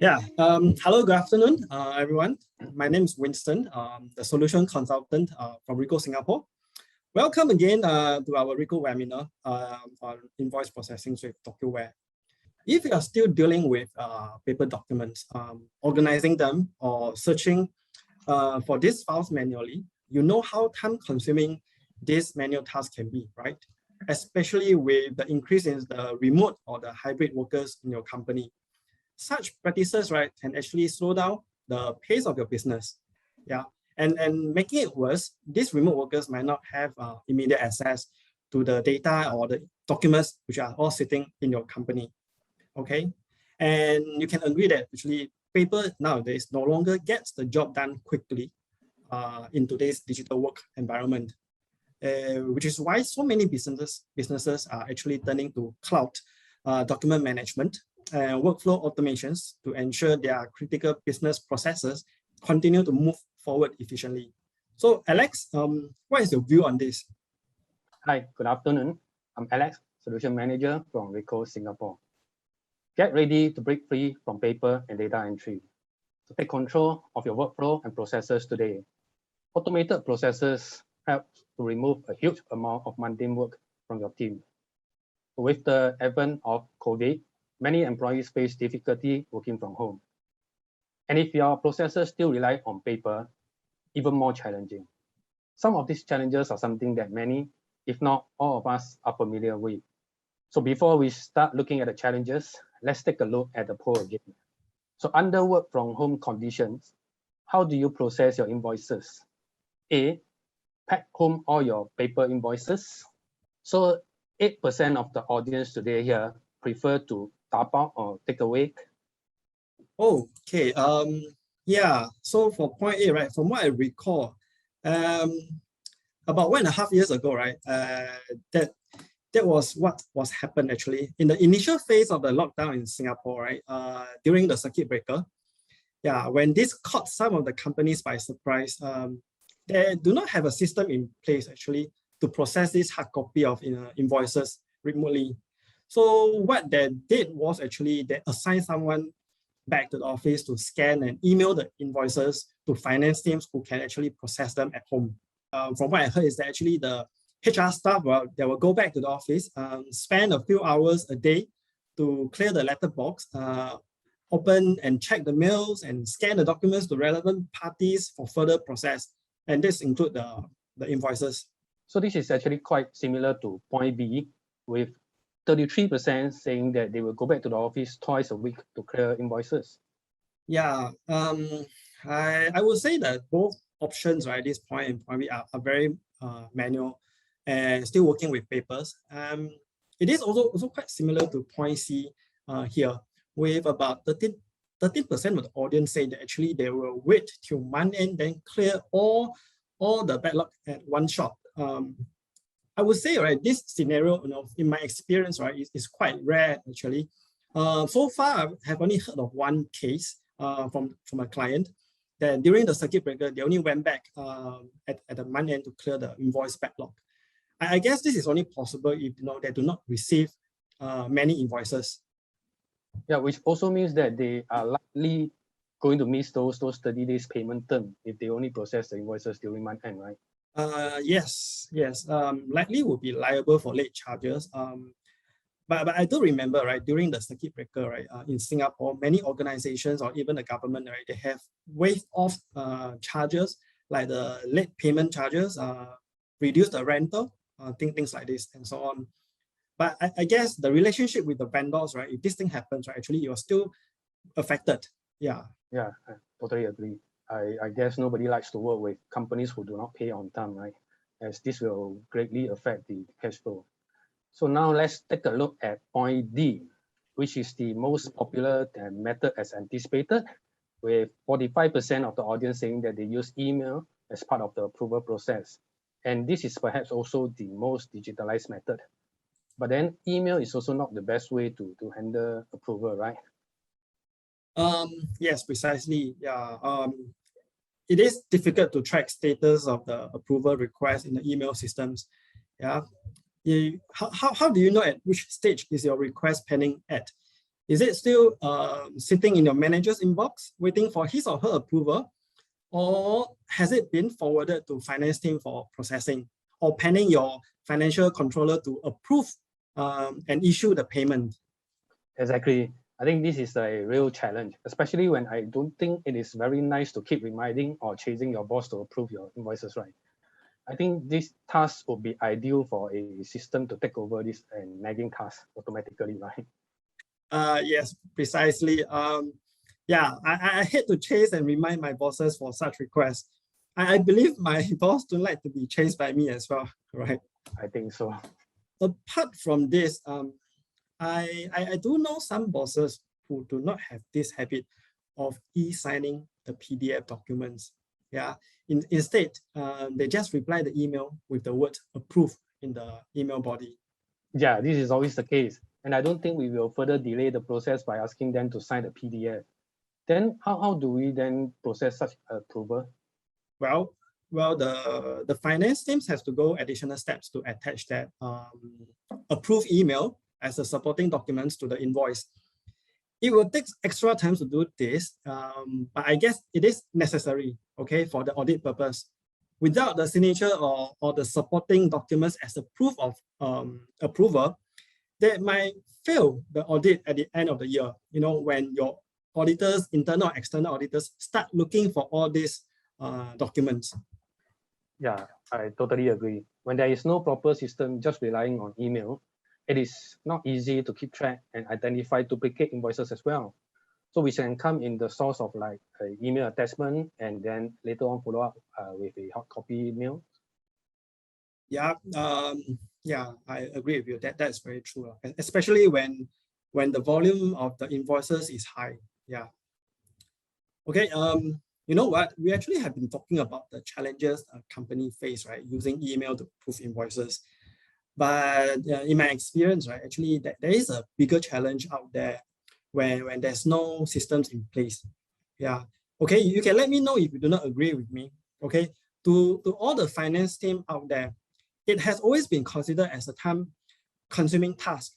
Hello, good afternoon, everyone. My name is Winston, the solution consultant from Ricoh Singapore. Welcome again to our Ricoh webinar on invoice processing with DocuWare. If you are still dealing with paper documents, organizing them or searching for these files manually, you know how time-consuming this manual task can be, right? Especially with the increase in the remote or the hybrid workers in your company. Such practices, right, can actually slow down the pace of your business. And making it worse, these remote workers might not have immediate access to the data or the documents which are all sitting in your company. Okay, and you can agree that actually paper nowadays no longer gets the job done quickly in today's digital work environment, which is why so many businesses are actually turning to cloud document management and workflow automations to ensure their critical business processes continue to move forward efficiently. So Alex, what is your view on this? Hi, good afternoon. I'm Alex, Solution Manager from Ricoh Singapore. Get ready to break free from paper and data entry. To take control of your workflow and processes today. Automated processes help to remove a huge amount of mundane work from your team. With the advent of COVID, many employees face difficulty working from home. And if your processes still rely on paper, even more challenging. Some of these challenges are something that many, if not all of us, are familiar with. So before we start looking at the challenges, let's take a look at the poll again. So under work from home conditions, how do you process your invoices? A, pack home all your paper invoices. So 8% of the audience today here prefer to tap out or take away. Okay. So for point A, right, from what I recall, about 1.5 years ago, right, that was what was happened actually in the initial phase of the lockdown in Singapore, right, during the circuit breaker. When this caught some of the companies by surprise, they do not have a system in place actually to process this hard copy of invoices remotely. So what they did was actually they assigned someone back to the office to scan and email the invoices to finance teams who can actually process them at home. From what I heard is that actually the HR staff, they will go back to the office, spend a few hours a day to clear the letterbox, open and check the mails and scan the documents to relevant parties for further process. And this includes the invoices. So this is actually quite similar to point B, with 33% saying that they will go back to the office twice a week to clear invoices. I would say that both options, right, this point and point B are very manual and still working with papers. It is also quite similar to point C here, with about 13% of the audience saying that actually they will wait till month end, then clear all the backlog at one shot. I would say, right, this scenario, in my experience, right, is quite rare actually. So far, I have only heard of one case from a client that during the circuit breaker, they only went back at the month end to clear the invoice backlog. I guess this is only possible if they do not receive many invoices. Yeah, which also means that they are likely going to miss those 30 days payment term if they only process the invoices during month end, right? Yes. Likely will be liable for late charges. But I do remember, right, during the circuit breaker, right, in Singapore, many organizations or even the government, right, they have waived off charges like the late payment charges, reduce the rental, things like this and so on. But I guess the relationship with the vendors, right, if this thing happens, right, actually you're still affected. Yeah, I totally agree. I guess nobody likes to work with companies who do not pay on time, right? As this will greatly affect the cash flow. So now let's take a look at point D, which is the most popular method as anticipated, with 45% of the audience saying that they use email as part of the approval process. And this is perhaps also the most digitalized method. But then email is also not the best way to handle approval, right? Yes, precisely. It is difficult to track status of the approval request in the email systems. How do you know at which stage is your request pending at? Is it still sitting in your manager's inbox, waiting for his or her approval? Or has it been forwarded to finance team for processing, or pending your financial controller to approve and issue the payment? Exactly. I think this is a real challenge, especially when I don't think it is very nice to keep reminding or chasing your boss to approve your invoices, right? I think this task would be ideal for a system to take over this and nagging task automatically, right? Yes, precisely. Yeah, I hate to chase and remind my bosses for such requests. I believe my boss don't like to be chased by me as well, right? I think so. Apart from this, I do know some bosses who do not have this habit of e-signing the PDF documents. Yeah, instead, they just reply the email with the word approve in the email body. Yeah, this is always the case. And I don't think we will further delay the process by asking them to sign the PDF. Then how do we then process such approval? Well, the finance teams has to go additional steps to attach that approved email as a supporting documents to the invoice. It will take extra time to do this, but I guess it is necessary, okay, for the audit purpose. Without the signature or the supporting documents as a proof of approval, they might fail the audit at the end of the year. You know, when your auditors, internal or external auditors, start looking for all these documents. Yeah, I totally agree. When there is no proper system, just relying on email, it is not easy to keep track and identify duplicate invoices as well. So we can come in the source of like an email attachment and then later on follow up with a hard copy email. Yeah, yeah, I agree with you. That's very true, especially when the volume of the invoices is high. Yeah. Okay. You know what? We actually have been talking about the challenges a company face, right, using email to prove invoices. But in my experience, right, actually there is a bigger challenge out there when there's no systems in place. Yeah. Okay. You can let me know if you do not agree with me. Okay. To all the finance team out there, it has always been considered as a time-consuming task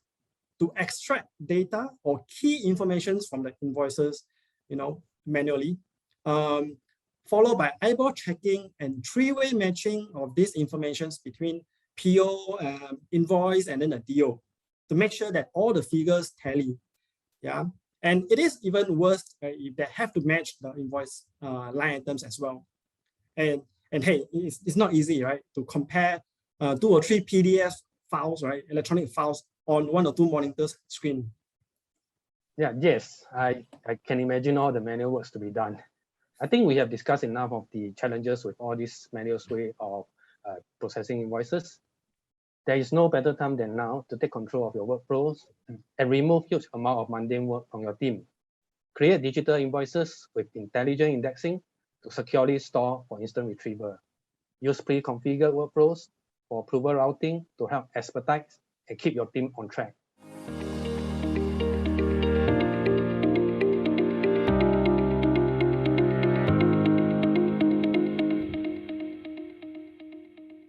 to extract data or key information from the invoices, you know, manually, followed by eyeball checking and three-way matching of these informations between PO, invoice, and then a DO to make sure that all the figures tally. Yeah, and it is even worse if they have to match the invoice line items as well. And hey, it's not easy, right, to compare 2 or 3 PDF files, right, electronic files on 1 or 2 monitors screen. Yeah, yes, I can imagine all the manual works to be done. I think we have discussed enough of the challenges with all these manual way of processing invoices. There is no better time than now to take control of your workflows and remove huge amount of mundane work from your team. Create digital invoices with intelligent indexing to securely store for instant retrieval. Use pre-configured workflows for approval routing to help expedite and keep your team on track.